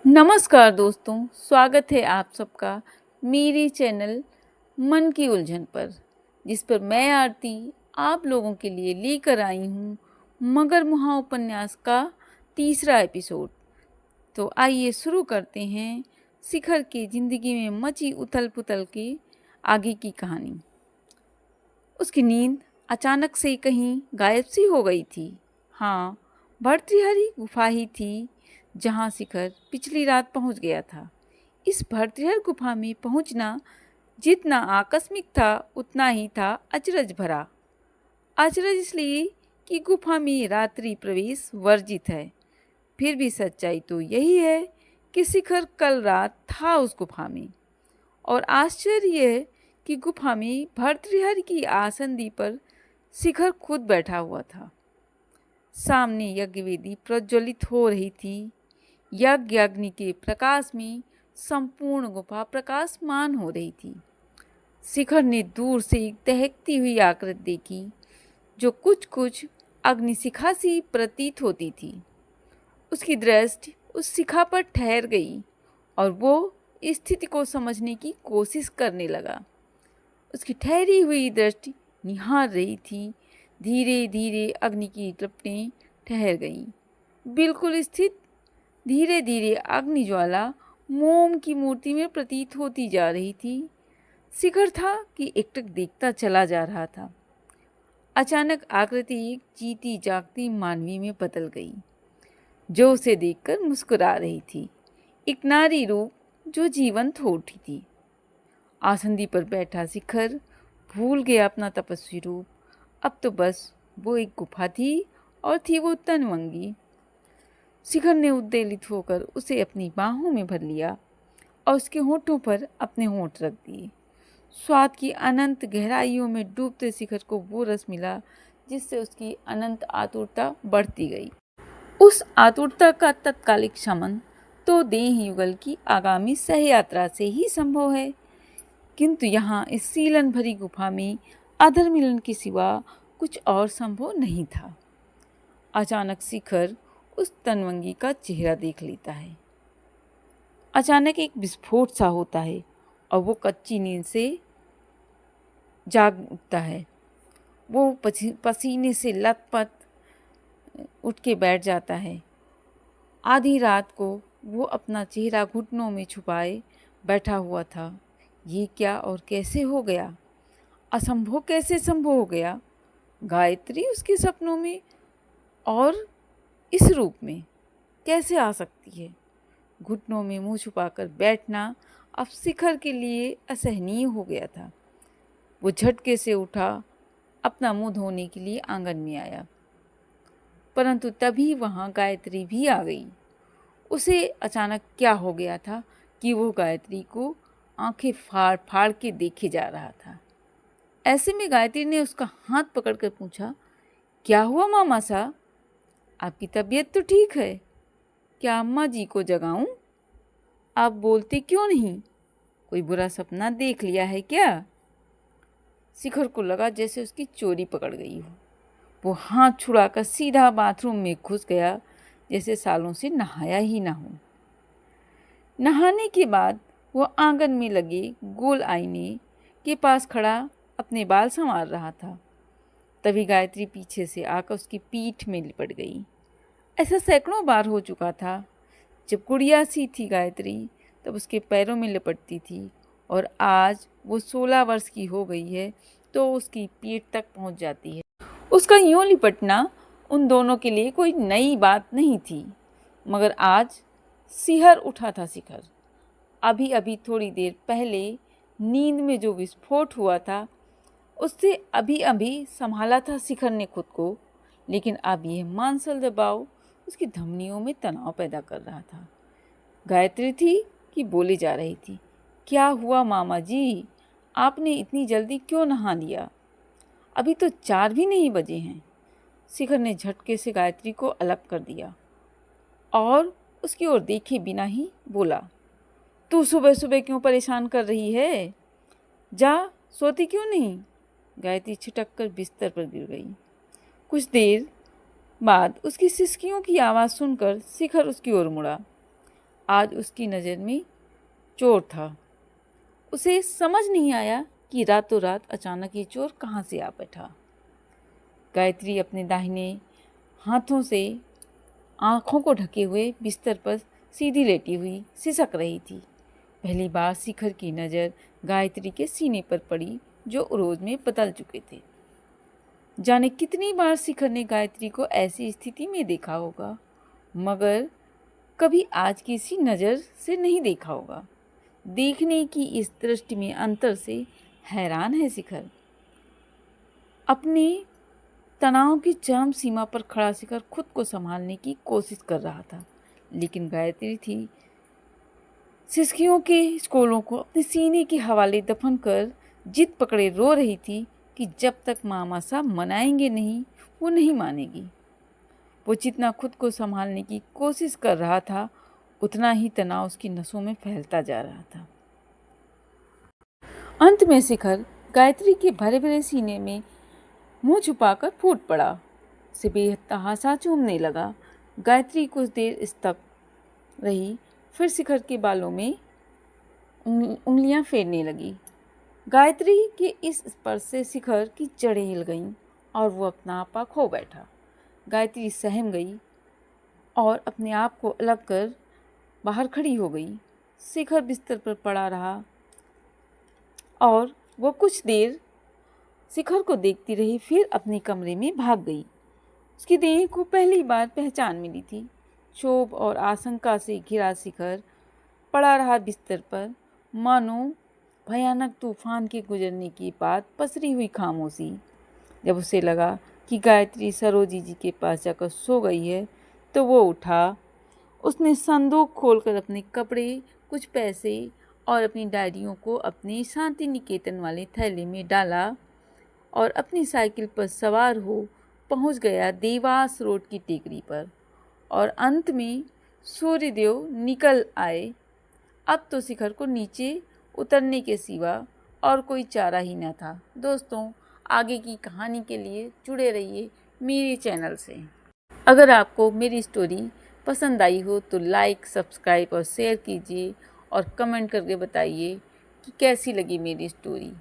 नमस्कार दोस्तों, स्वागत है आप सबका मेरे चैनल मन की उलझन पर, जिस पर मैं आरती आप लोगों के लिए लेकर आई हूँ मगरमुहा उपन्यास का तीसरा एपिसोड। तो आइए शुरू करते हैं शिखर की जिंदगी में मची उथल पुथल की आगे की कहानी। उसकी नींद अचानक से कहीं गायब सी हो गई थी। हाँ, भर्तृहरि गुफा ही थी जहाँ शिखर पिछली रात पहुँच गया था। इस भर्तृहरि गुफा में पहुँचना जितना आकस्मिक था उतना ही था अचरज भरा। अचरज इसलिए कि गुफा में रात्रि प्रवेश वर्जित है। फिर भी सच्चाई तो यही है कि शिखर कल रात था उस गुफा में। और आश्चर्य है कि गुफा में भर्तृहरि की आसंदी पर शिखर खुद बैठा हुआ था। सामने यज्ञवेदी प्रज्वलित हो रही थी। यज्ञ अग्नि के प्रकाश में संपूर्ण गुफा प्रकाशमान हो रही थी। शिखर ने दूर से एक दहकती हुई आकृति देखी जो कुछ कुछ अग्निशिखा सी प्रतीत होती थी। उसकी दृष्टि उस शिखा पर ठहर गई और वो स्थिति को समझने की कोशिश करने लगा। उसकी ठहरी हुई दृष्टि निहार रही थी। धीरे धीरे अग्नि की लपटें ठहर गईं। बिल्कुल स्थित धीरे धीरे अग्नि ज्वाला मोम की मूर्ति में प्रतीत होती जा रही थी। शिखर था कि एकटक देखता चला जा रहा था। अचानक आकृति एक जीती जागती मानवी में बदल गई, जो उसे देखकर मुस्कुरा रही थी। एक नारी रूप जो जीवंत हो उठी थी। आसंदी पर बैठा शिखर भूल गया अपना तपस्वी रूप। अब तो बस वो एक गुफा थी और थी वो तनवंगी। शिखर ने उद्वेलित होकर उसे अपनी बाहों में भर लिया और उसके होठों पर अपने होंठ रख दिए। स्वाद की अनंत गहराइयों में डूबते शिखर को वो रस मिला जिससे उसकी अनंत आतुरता बढ़ती गई। उस आतुरता का तत्कालिक शमन तो देह युगल की आगामी सहयात्रा से ही संभव है, किंतु यहाँ इस सीलन भरी गुफा में अधर मिलन के सिवा कुछ और संभव नहीं था। अचानक शिखर उस तनवंगी का चेहरा देख लेता है। अचानक एक विस्फोट सा होता है और वो कच्ची नींद से जाग उठता है। वो पसीने से लथपथ उठ के बैठ जाता है। आधी रात को वो अपना चेहरा घुटनों में छुपाए बैठा हुआ था। ये क्या और कैसे हो गया? असंभव कैसे संभव हो गया? गायत्री उसके सपनों में और इस रूप में कैसे आ सकती है? घुटनों में मुंह छुपाकर बैठना अब शिखर के लिए असहनीय हो गया था। वो झटके से उठा, अपना मुंह धोने के लिए आंगन में आया, परंतु तभी वहाँ गायत्री भी आ गई। उसे अचानक क्या हो गया था कि वो गायत्री को आंखें फाड़ फाड़ के देखे जा रहा था। ऐसे में गायत्री ने उसका हाथ पकड़कर पूछा, क्या हुआ मामा सा? आपकी तबीयत तो ठीक है? क्या अम्मा जी को जगाऊं? आप बोलते क्यों नहीं? कोई बुरा सपना देख लिया है क्या? शिखर को लगा जैसे उसकी चोरी पकड़ गई हो। वो हाथ छुड़ाकर सीधा बाथरूम में घुस गया, जैसे सालों से नहाया ही ना हो। नहाने के बाद वो आंगन में लगे गोल आईने के पास खड़ा अपने बाल संवार रहा था। तभी गायत्री पीछे से आकर उसकी पीठ में लिपट गई। ऐसा सैकड़ों बार हो चुका था। जब गुड़िया सी थी गायत्री, तब उसके पैरों में लिपटती थी, और आज वो 16 वर्ष की हो गई है तो उसकी पीठ तक पहुंच जाती है। उसका यूं लिपटना उन दोनों के लिए कोई नई बात नहीं थी, मगर आज सिहर उठा था शिखर। अभी अभी थोड़ी देर पहले नींद में जो विस्फोट हुआ था उससे अभी अभी संभाला था शिखर ने खुद को, लेकिन अब यह मानसिक दबाव उसकी धमनियों में तनाव पैदा कर रहा था। गायत्री थी कि बोली जा रही थी, क्या हुआ मामा जी? आपने इतनी जल्दी क्यों नहा लिया? अभी तो 4 भी नहीं बजे हैं। शिखर ने झटके से गायत्री को अलग कर दिया और उसकी ओर देखे बिना ही बोला, तू सुबह सुबह क्यों परेशान कर रही है? जा, सोती क्यों नहीं? गायत्री छिटक कर बिस्तर पर गिर गई। कुछ देर बाद उसकी सिसकियों की आवाज़ सुनकर शिखर उसकी ओर मुड़ा। आज उसकी नज़र में चोर था। उसे समझ नहीं आया कि रातों रात अचानक ये चोर कहाँ से आ बैठा। गायत्री अपने दाहिने हाथों से आँखों को ढके हुए बिस्तर पर सीधी लेटी हुई सिसक रही थी। पहली बार शिखर की नज़र गायत्री के सीने पर पड़ी, जो रोज में बदल चुके थे। जाने कितनी बार शिखर ने गायत्री को ऐसी स्थिति में देखा होगा, मगर कभी आज की सी नज़र से नहीं देखा होगा। देखने की इस दृष्टि में अंतर से हैरान है शिखर। अपने तनाव की चरम सीमा पर खड़ा शिखर खुद को संभालने की कोशिश कर रहा था, लेकिन गायत्री थी सिसकियों के स्कोलों को अपने सीने के हवाले दफन कर जिद पकड़े रो रही थी कि जब तक मामा साहब मनाएंगे नहीं, वो नहीं मानेगी। वो जितना खुद को संभालने की कोशिश कर रहा था, उतना ही तनाव उसकी नसों में फैलता जा रहा था। अंत में शिखर गायत्री के भरे भरे सीने में मुंह छुपाकर फूट पड़ा। उसे बेहद तहासा चूमने लगा। गायत्री कुछ देर स्तब्ध रही, फिर शिखर के बालों में उंगलियां फेरने लगी। गायत्री के इस स्पर्श से शिखर की जड़ें हिल गईं और वो अपना आपा खो बैठा। गायत्री सहम गई और अपने आप को अलग कर बाहर खड़ी हो गई। शिखर बिस्तर पर पड़ा रहा और वो कुछ देर शिखर को देखती रही, फिर अपने कमरे में भाग गई। उसकी देह को पहली बार पहचान मिली थी। क्षोभ और आशंका से घिरा शिखर पड़ा रहा बिस्तर पर, मानो भयानक तूफान के गुजरने के बाद पसरी हुई खामोशी। जब उसे लगा कि गायत्री सरोजी जी के पास जाकर सो गई है, तो वो उठा। उसने संदूक खोलकर अपने कपड़े, कुछ पैसे और अपनी डायरियों को अपने शांति निकेतन वाले थैले में डाला और अपनी साइकिल पर सवार हो पहुंच गया देवास रोड की टेकरी पर। और अंत में सूर्यदेव निकल आए। अब तो शिखर को नीचे उतरने के सिवा और कोई चारा ही न था। दोस्तों, आगे की कहानी के लिए जुड़े रहिए मेरे चैनल से। अगर आपको मेरी स्टोरी पसंद आई हो तो लाइक, सब्सक्राइब और शेयर कीजिए और कमेंट करके बताइए कि कैसी लगी मेरी स्टोरी।